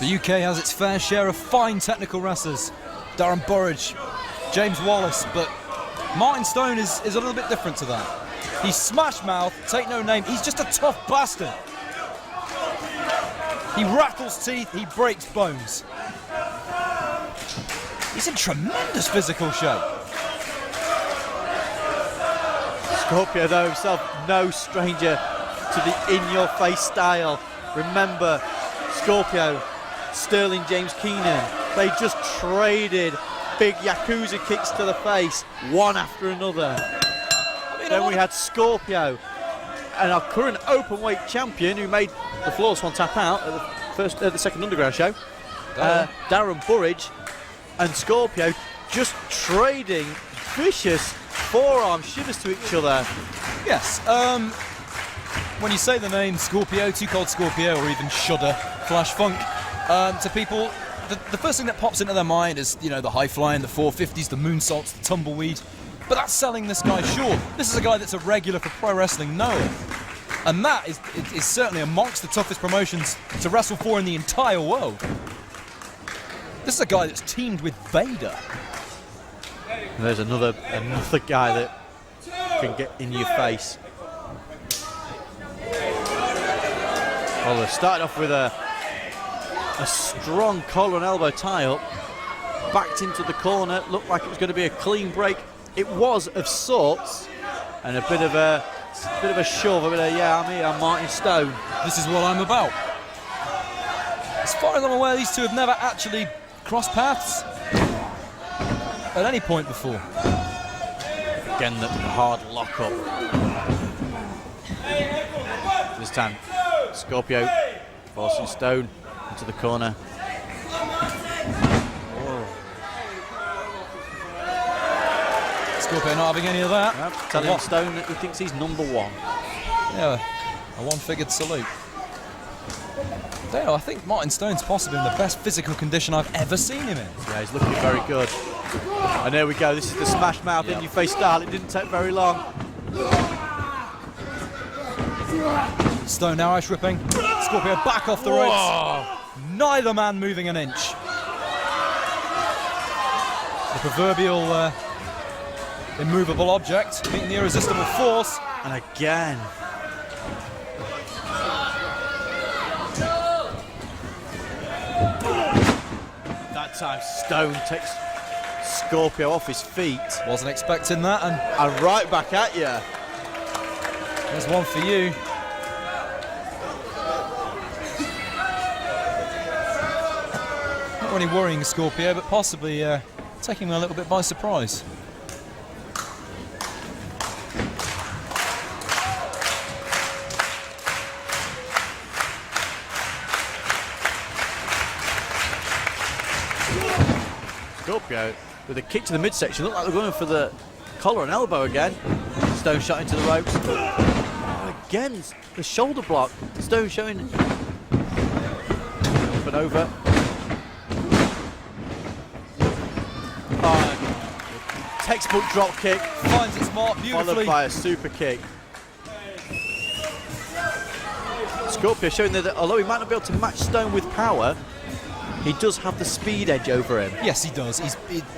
The UK has its fair share of fine technical wrestlers. Darren Burridge, James Wallace, but Martin Stone is a little bit different to that. He's smash mouth, take no name, he's just a tough bastard. He rattles teeth, he breaks bones. He's in tremendous physical shape. Scorpio, though, himself no stranger to the in-your-face style. Remember, Scorpio, Sterling James Keenan, they just traded big Yakuza kicks to the face, one after another. Then we had Scorpio and our current open weight champion, who made the flawless one tap out at the second Underground show, Darren Burridge, and Scorpio just trading vicious forearm shivers to each other. Yes, when you say the name Scorpio, Too Cold Scorpio, or even Shudder, Flash Funk, to people, the first thing that pops into their mind is, you know, the high flying, the 450s, the moonsaults, the tumbleweed. But that's selling this guy short. This is a guy that's a regular for Pro Wrestling Noah. And that is certainly amongst the toughest promotions to wrestle for in the entire world. This is a guy that's teamed with Vader. And there's another guy that can get in your face. Well, they started off with a strong collar and elbow tie-up. Backed into the corner, looked like it was going to be a clean break. It was of sorts, and a bit of a shove, a bit of, yeah, I'm here, I'm Martin Stone. This is what I'm about. As far as I'm aware, these two have never actually crossed paths at any point before. Again, the hard lock-up. This time, Scorpio forcing Stone into the corner. Scorpio not having any of that. Yep, telling Stone that he thinks he's number one. Yeah, a one-figured salute. Dale, I think Martin Stone's possibly in the best physical condition I've ever seen him in. Yeah, he's looking very good. And there we go, this is the smash mouth in your face style. It didn't take very long. Stone now ice ripping. Scorpio back off the ropes. Neither man moving an inch. The proverbial immovable object meeting the irresistible force. And again. That time Stone takes Scorpio off his feet. Wasn't expecting that, and right back at you. There's one for you. Not really worrying Scorpio, but possibly taking him a little bit by surprise. Scorpio with a kick to the midsection. Looked like they're going for the collar and elbow again. Stone shot into the ropes. Again, the shoulder block. Stone showing up and over. Textbook drop kick. Finds its mark beautifully. Followed by a super kick. Scorpio showing that although he might not be able to match Stone with power, he does have the speed edge over him. Yes, he does. He's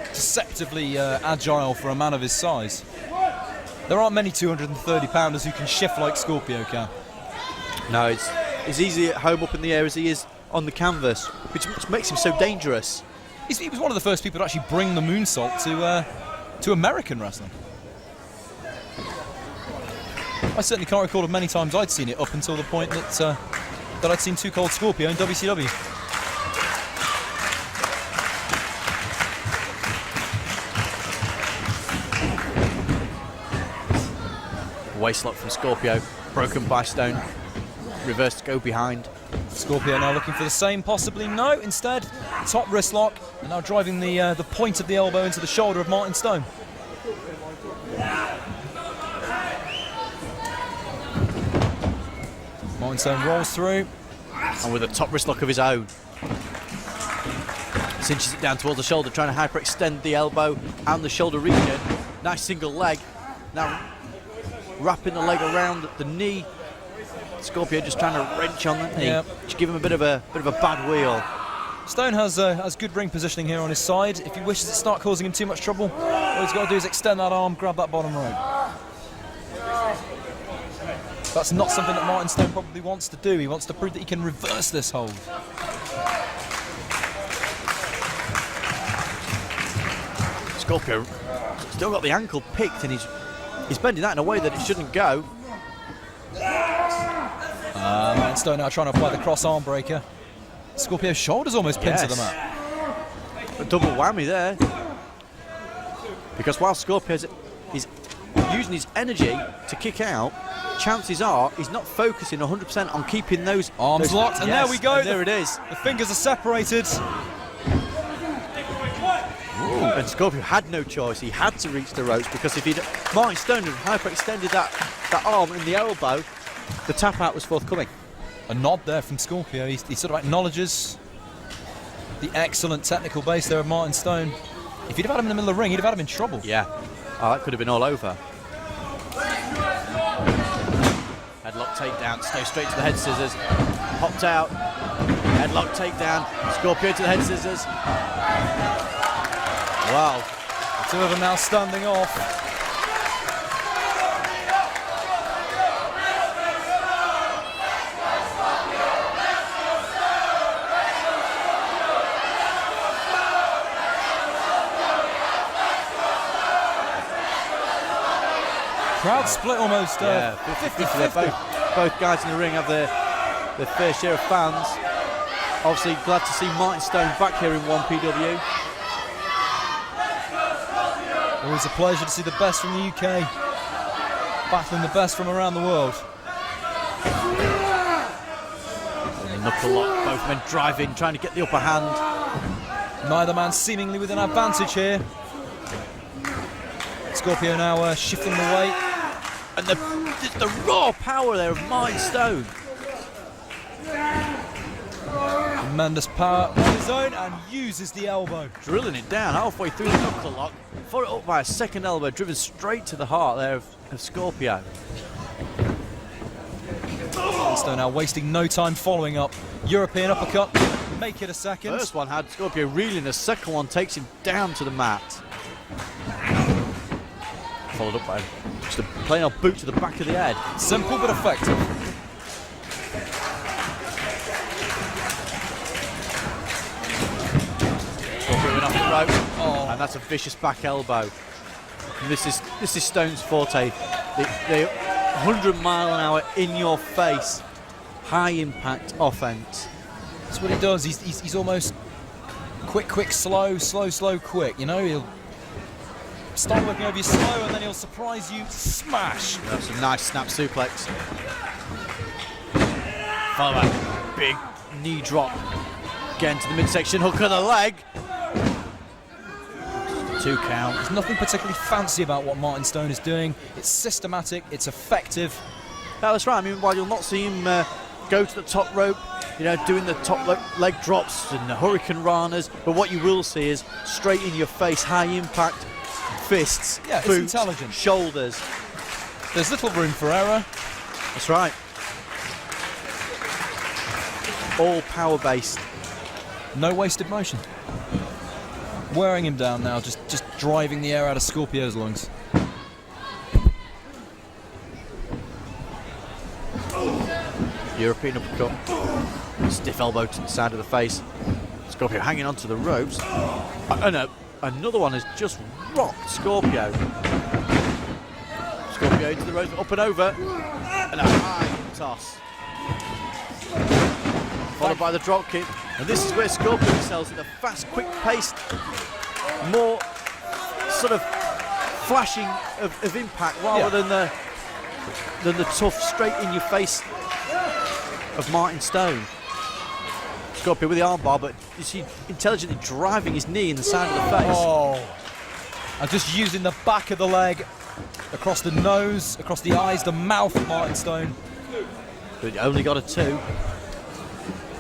deceptively agile for a man of his size. There aren't many 230-pounders who can shift like Scorpio can. No, it's as easy at home up in the air as he is on the canvas, which makes him so dangerous. He was one of the first people to actually bring the moonsault to American wrestling. I certainly can't recall of many times I'd seen it up until the point that I'd seen Too Cold Scorpio in WCW. Waistlock from Scorpio, broken by Stone. Reverse to go behind. Scorpio now looking for the same, possibly no. Instead, top wrist lock, and now driving the point of the elbow into the shoulder of Martin Stone. Martin Stone rolls through. And with a top wrist lock of his own. Cinches it down towards the shoulder, trying to hyperextend the elbow and the shoulder region. Nice single leg. Now wrapping the leg around the knee. Scorpio just trying to wrench on the knee. Yep. Just give him a bit of a bad wheel. Stone has good ring positioning here on his side. If he wishes to start causing him too much trouble, all he's got to do is extend that arm, grab that bottom rope. That's not something that Martin Stone probably wants to do. He wants to prove that he can reverse this hold. Scorpio still got the ankle picked, and he's bending that in a way that it shouldn't go. Martin Stone now trying to apply the cross arm breaker. Scorpio's shoulder's almost pinned to the mat. A double whammy there. Because while Scorpio is using his energy to kick out, chances are he's not focusing 100% on keeping those arms locked. And there we go. And there it is. The fingers are separated. Ooh. And Scorpio had no choice. He had to reach the ropes, because if Martin Stone had hyperextended that arm and the elbow, the tap out was forthcoming. A nod there from Scorpio. He sort of acknowledges the excellent technical base there of Martin Stone. If he'd have had him in the middle of the ring, he'd have had him in trouble. Yeah. Oh, that could have been all over. Headlock takedown. Stay straight to the head scissors. Popped out. Headlock takedown. Scorpio to the head scissors. Wow. The two of them now standing off. Crowd split almost 50-50. Both guys in the ring have their fair share of fans. Obviously glad to see Martin Stone back here in 1PW. Always a pleasure to see the best from the UK battling the best from around the world. Knuckle lock, both men driving, trying to get the upper hand. Neither man seemingly with an advantage here. Scorpio now shifting the weight. And the raw power there of Martin Stone. Tremendous power on his own, and uses the elbow. Drilling it down halfway through the knuckle lock. Followed up by a second elbow, driven straight to the heart there of Scorpio. Stone now wasting no time following up. European uppercut, make it a second. First one had Scorpio reeling, the second one takes him down to the mat. Followed up by just a plain old boot to the back of the head. Simple but effective. Scorpio went off the rope, and that's a vicious back elbow. And this is Stone's forte. The 100-mile-an-hour in-your-face, high-impact offense. That's what he does. He's almost quick, slow, quick. You know, he'll start working over you slow, and then he'll surprise you, smash. That's a nice snap suplex. Follow that big knee drop. Again to the midsection, hook of the leg. 2 count. There's nothing particularly fancy about what Martin Stone is doing. It's systematic, it's effective. No, that's right. I mean, while you'll not see him go to the top rope, you know, doing the top leg drops and the hurricane ranas, but what you will see is straight in your face, high impact fists, yeah, boots, it's intelligent. Shoulders. There's little room for error. That's right. All power based. No wasted motion. Wearing him down now, just driving the air out of Scorpio's lungs. European uppercut. Stiff elbow to the side of the face. Scorpio hanging onto the ropes. Oh no, another one has just rocked Scorpio. Scorpio into the ropes, up and over. And a high toss. Followed by the drop kick. And this is where Scorpio excels at the fast, quick-paced, more sort of flashing of impact rather than the tough, straight-in-your-face of Martin Stone. Scorpio with the armbar, but you see intelligently driving his knee in the side of the face. Oh, and just using the back of the leg across the nose, across the eyes, the mouth of Martin Stone. But he only got a 2.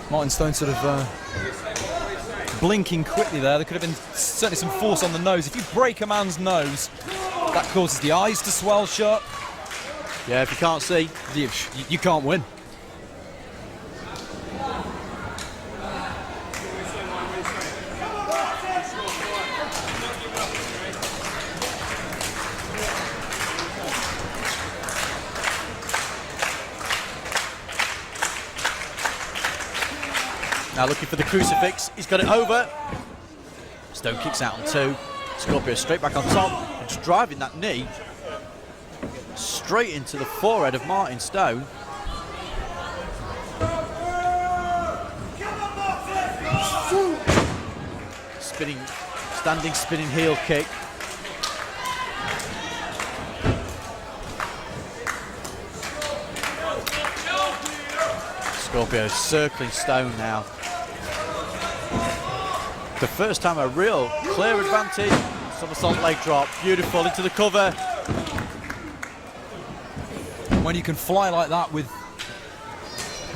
Martin Stone sort of blinking quickly there. There could have been certainly some force on the nose. If you break a man's nose, that causes the eyes to swell shut. Yeah, if you can't see, you can't win. Now looking for the crucifix. He's got it over. Stone kicks out on 2. Scorpio straight back on top and just driving that knee straight into the forehead of Martin Stone. Standing spinning heel kick. Scorpio circling Stone now. The first time a real clear advantage. Somersault leg drop, beautiful into the cover. When you can fly like that with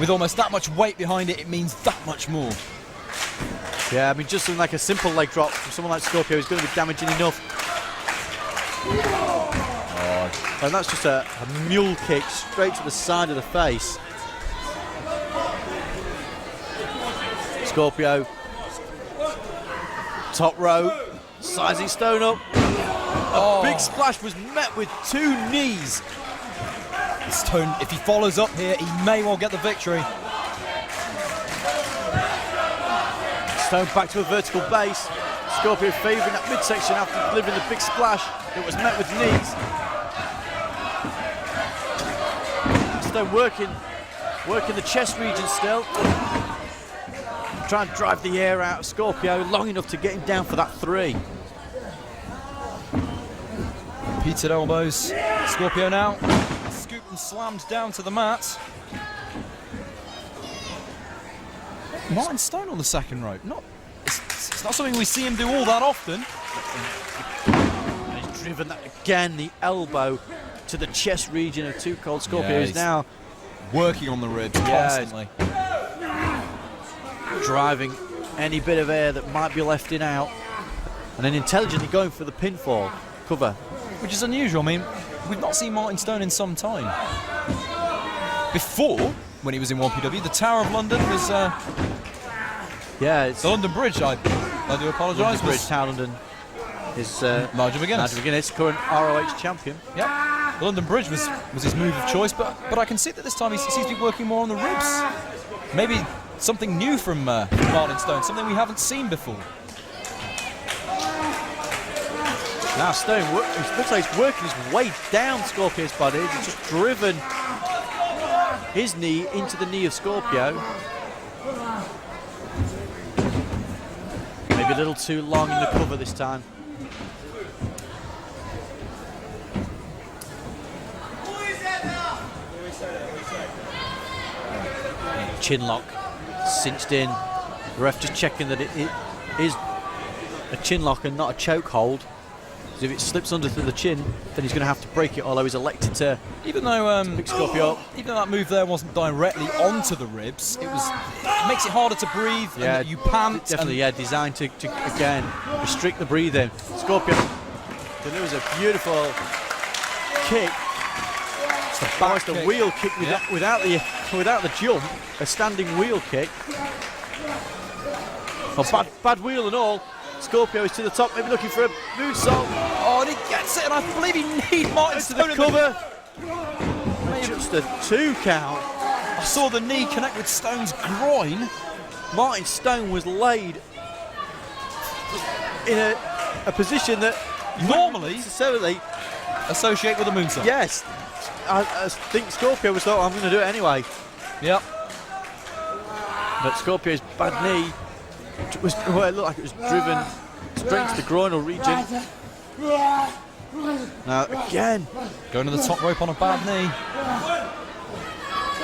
almost that much weight behind it, it means that much more. Yeah, I mean, just something like a simple leg drop from someone like Scorpio is going to be damaging enough. Oh, and that's just a mule kick straight to the side of the face. Scorpio, top row, sizing Stone up. A big splash was met with 2 knees. Stone, if he follows up here, he may well get the victory. Stone back to a vertical base. Scorpio favouring that midsection after delivering the big splash that was met with knees. Stone working the chest region still. Trying to drive the air out of Scorpio long enough to get him down for that 3. Repeated elbows. Scorpio now scooped and slammed down to the mat. Martin Stone on the second rope. It's not something we see him do all that often. And he's driven that again, the elbow to the chest region of Too Cold Scorpio. Yeah, is now working on the ribs constantly. Driving any bit of air that might be left in out. And then intelligently going for the pinfall cover. Which is unusual. I mean, we've not seen Martin Stone in some time. Before, when he was in 1PW, the Tower of London was... yeah, it's... the London Bridge, I do apologise. London Bridge, Tower of London is... Nigel McGuinness. Nigel McGuinness, current ROH champion. Yeah, the London Bridge was his move of choice, but I can see that this time he seems to be working more on the ribs. Maybe something new from Martin Stone, something we haven't seen before. Now Stone, it looks like he's working his way down Scorpio's body. He's just driven his knee into the knee of Scorpio. Maybe a little too long in the cover this time. Chin lock, cinched in. The ref just checking that it is a chin lock and not a choke hold. Because if it slips under through the chin, then he's going to have to break it, although he's elected to Even though pick Scorpio up. even though that move there wasn't directly onto the ribs, it makes it harder to breathe. Yeah, and you pant. definitely, yeah, designed to again restrict the breathing. Scorpio delivers a beautiful kick. Almost a wheel kick without the jump, a standing wheel kick. Well, bad wheel and all. Scorpio is to the top, maybe looking for a moonsault. Oh, and he gets it, and I believe he needs Martin To the Stone. cover. Just a 2 count. I saw the knee connect with Stone's groin. Martin Stone was laid in a position that Normally necessarily, associate with a moonsault. yes, I think Scorpio was thought, I'm going to do it anyway. Yep. But Scorpio's bad knee was, well, it looked like it was driven straight to the groinal region. Now again, Going to the top rope on a bad knee.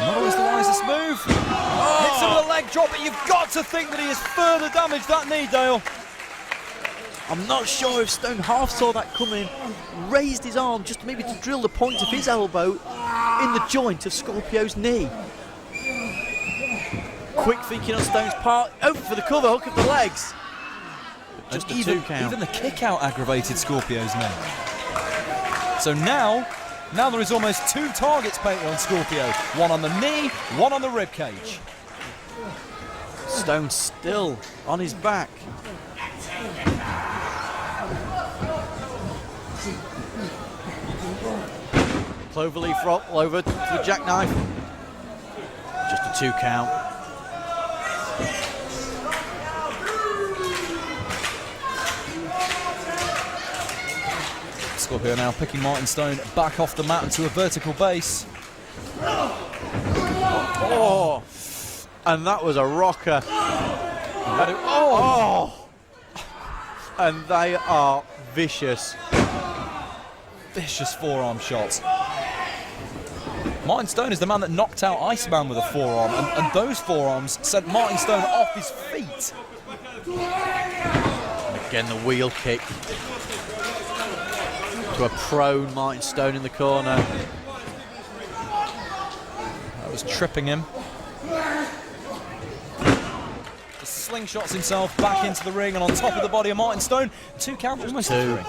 Not always the wisest move. Hits him with a leg drop, but you've got to think that he has further damaged that knee, Dale. I'm not sure if Stone half saw that coming, raised his arm just maybe to drill the point of his elbow in the joint of Scorpio's knee. Quick thinking on Stone's part, over for the cover, hook of the legs. But just a 2 count. Even the kick out aggravated Scorpio's knee. So now there is almost 2 targets painted on Scorpio. One on the knee, one on the rib cage. Stone still on his back. Cloverleaf roll over to the jackknife. Just a 2 count. Scorpio now picking Martin Stone back off the mat into a vertical base. Oh, and that was a rocker. Oh, and they are vicious. Vicious forearm shots. Martin Stone is the man that knocked out Iceman with a forearm, and those forearms sent Martin Stone off his feet. And again, the wheel kick to a prone Martin Stone in the corner. That was tripping him. He slingshots himself back into the ring and on top of the body of Martin Stone. 2 count, almost 3. I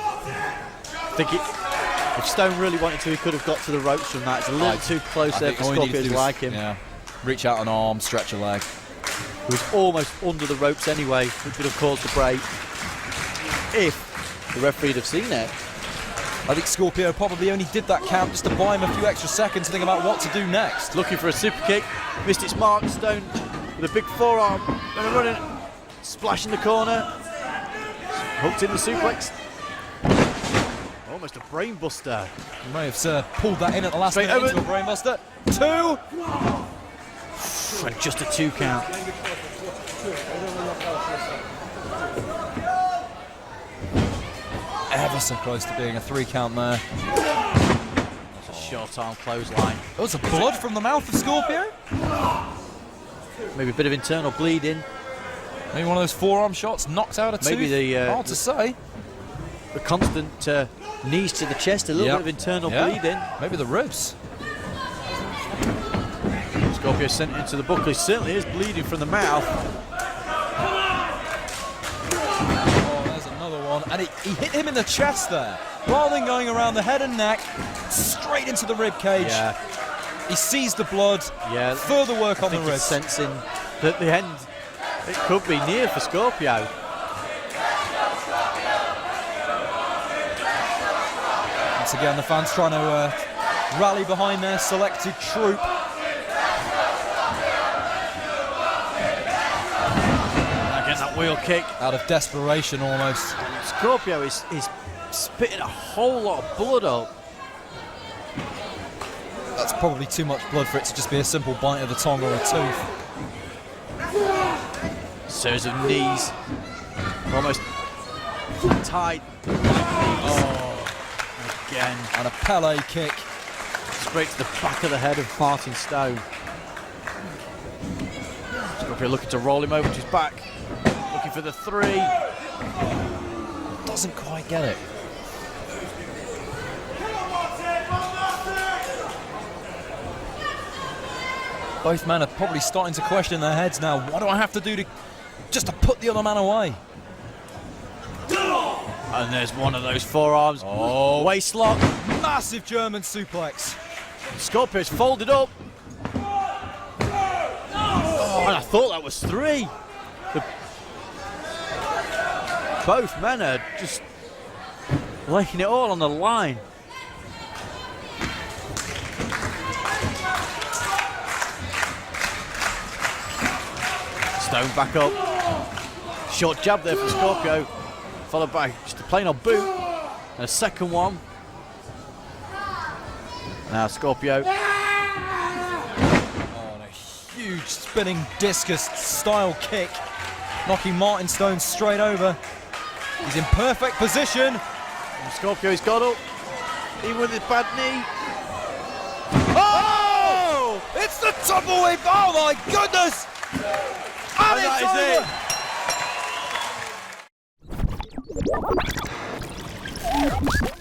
think if Stone really wanted to, he could have got to the ropes from that. It's a little too close there for Scorpio to like him. Yeah. Reach out an arm, stretch a leg. He was almost under the ropes anyway, which would have caused the break if the referee had seen it. I think Scorpio probably only did that count just to buy him a few extra seconds to think about what to do next. Looking for a super kick, missed its mark. Stone with a big forearm, going to run it, splash in the corner, hooked in the suplex. Almost a brainbuster. He may have pulled that in at the last Straight minute over. into a brainbuster. 2! And just a 2 count. Ever so close to being a 3 count there. That's a short arm clothesline. There was a blood from the mouth of Scorpio. Maybe a bit of internal bleeding. Maybe one of those forearm shots knocked out a tooth. Maybe hard to say. The constant knees to the chest, a little bit of internal bleeding. Maybe the ribs. Scorpio sent into the buckle. He certainly is bleeding from the mouth. Oh, there's another one. And he hit him in the chest there. Rather than going around the head and neck, straight into the rib cage. Yeah. He sees the blood. Yeah. Further work on the ribs. Sensing that the end, it could be near for Scorpio. Once again, the fans trying to rally behind their selected troop. Again, that wheel kick. Out of desperation almost. Scorpio is spitting a whole lot of blood up. That's probably too much blood for it to just be a simple bite of the tongue or a tooth. Series of knees. Almost tied. Oh, again. And a Pele kick. Straight to the back of the head of Martin Stone. Scorpio looking to roll him over to his back. Looking for the 3. Doesn't quite get it. Both men are probably starting to question their heads now. What do I have to do just to put the other man away? And there's one of those forearms. Oh, Waist lock. massive German suplex. Scorpio's folded up. Oh, and I thought that was 3. Both men are just laying it all on the line. Stone back up. Short jab there from Scorpio, followed by just a plain old boot and a second one. Now Scorpio. Oh, and a huge spinning discus style kick, knocking Martin Stone straight over. He's in perfect position. And Scorpio's got up, even with his bad knee. Oh! It's the tumbleweed! Oh my goodness! And that it's over. is it.